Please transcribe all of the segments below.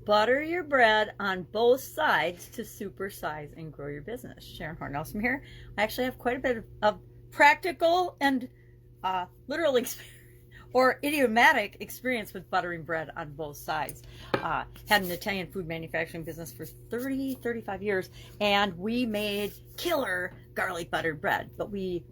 butter your bread on both sides to supersize and grow your business. Sharon Horne-Ellstrom here. I actually have quite a bit of practical and literal experience or idiomatic experience with buttering bread on both sides. Had an Italian food manufacturing business for 35 years, and we made killer garlic buttered bread. But we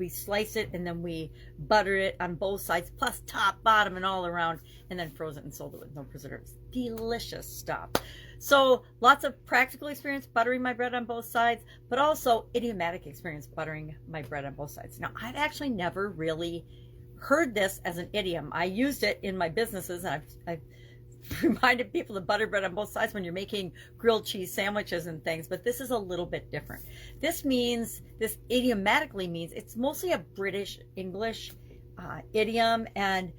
slice it and then we butter it on both sides, plus top, bottom, and all around, and then froze it and sold it with no preservatives. Delicious stuff. So lots of practical experience buttering my bread on both sides, but also idiomatic experience buttering my bread on both sides. Now, I've actually never really heard this as an idiom. I used it in my businesses, and I've reminded people to butter bread on both sides when you're making grilled cheese sandwiches and things, but this is a little bit different. This idiomatically means, it's mostly a British English idiom, and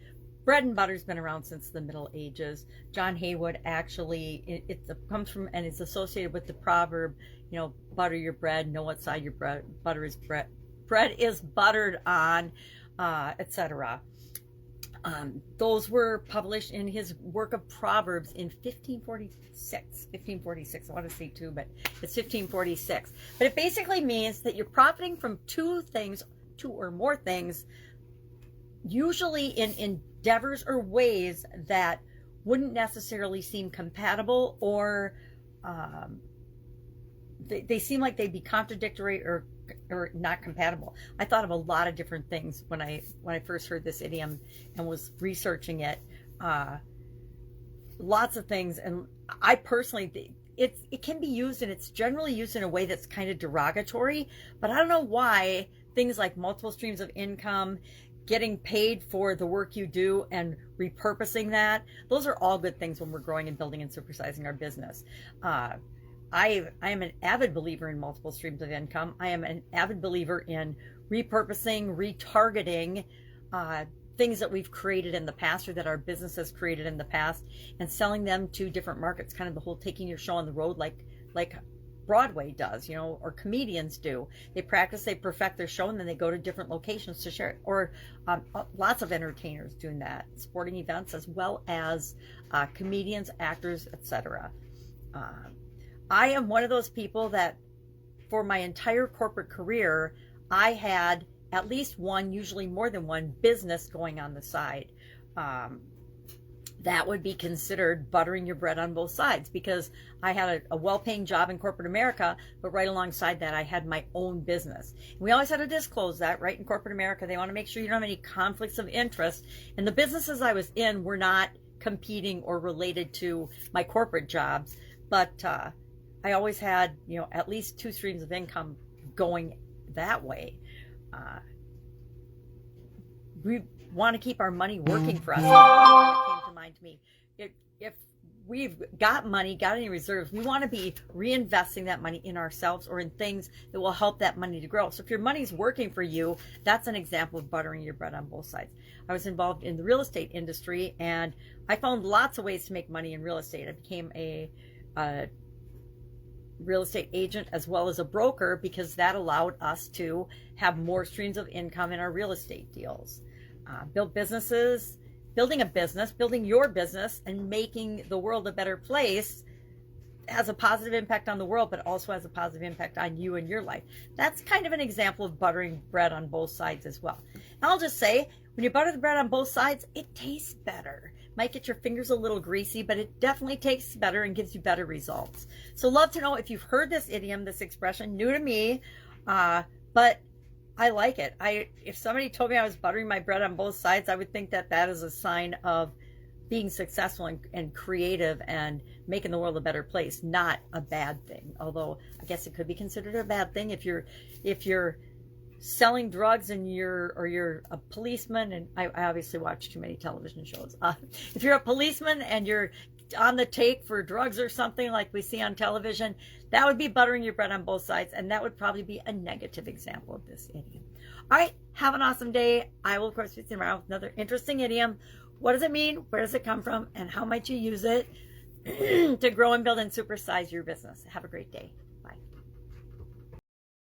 bread and butter's been around since the Middle Ages. John Haywood actually, it comes from and is associated with the proverb, butter your bread, know what side your butter is bread is buttered on, etc. Those were published in his work of Proverbs in 1546. I want to say two, but it's 1546. But it basically means that you're profiting from two or more things, usually in endeavors or ways that wouldn't necessarily seem compatible, or they seem like they'd be contradictory or not compatible. I thought of a lot of different things when I first heard this idiom and was researching it. Lots of things, and I personally think it can be used, and it's generally used in a way that's kind of derogatory, but I don't know why things like multiple streams of income, getting paid for the work you do, and repurposing that, those are all good things when we're growing and building and supersizing our business. I am an avid believer in multiple streams of income. I am an avid believer in repurposing, retargeting things that we've created in the past, or that our business has created in the past, and selling them to different markets. Kind of the whole taking your show on the road, like Broadway does, or comedians do. They practice, they perfect their show, and then they go to different locations to share it. Or lots of entertainers doing that, sporting events, as well as comedians, actors, etc. I am one of those people that for my entire corporate career, I had at least one, usually more than one, business going on the side. That would be considered buttering your bread on both sides, because I had a well-paying job in corporate America, but right alongside that, I had my own business. We always had to disclose that, right? In corporate America, they want to make sure you don't have any conflicts of interest. And the businesses I was in were not competing or related to my corporate jobs, but I always had, at least two streams of income going that way. We want to keep our money working for us. That came to mind to me. If we've got money, got any reserves, we want to be reinvesting that money in ourselves or in things that will help that money to grow. So if your money's working for you, that's an example of buttering your bread on both sides. I was involved in the real estate industry, and I found lots of ways to make money in real estate. I became a real estate agent as well as a broker, because that allowed us to have more streams of income in our real estate deals. Building a business, building your business, and making the world a better place has a positive impact on the world, but also has a positive impact on you and your life. That's kind of an example of buttering bread on both sides as well. And I'll just say, when you butter the bread on both sides, it tastes better. Might get your fingers a little greasy, but it definitely tastes better and gives you better results. So love to know if you've heard this idiom, this expression, new to me, but I like it. If somebody told me I was buttering my bread on both sides, I would think that is a sign of being successful and creative and making the world a better place, not a bad thing. Although I guess it could be considered a bad thing if you're selling drugs and you're a policeman, and I obviously watch too many television shows. If you're a policeman and you're on the take for drugs or something like we see on television, that would be buttering your bread on both sides, and that would probably be a negative example of this idiom. All right, have an awesome day. I will, of course, be sitting around with another interesting idiom. What does it mean? Where does it come from? And how might you use it to grow and build and supersize your business? Have a great day.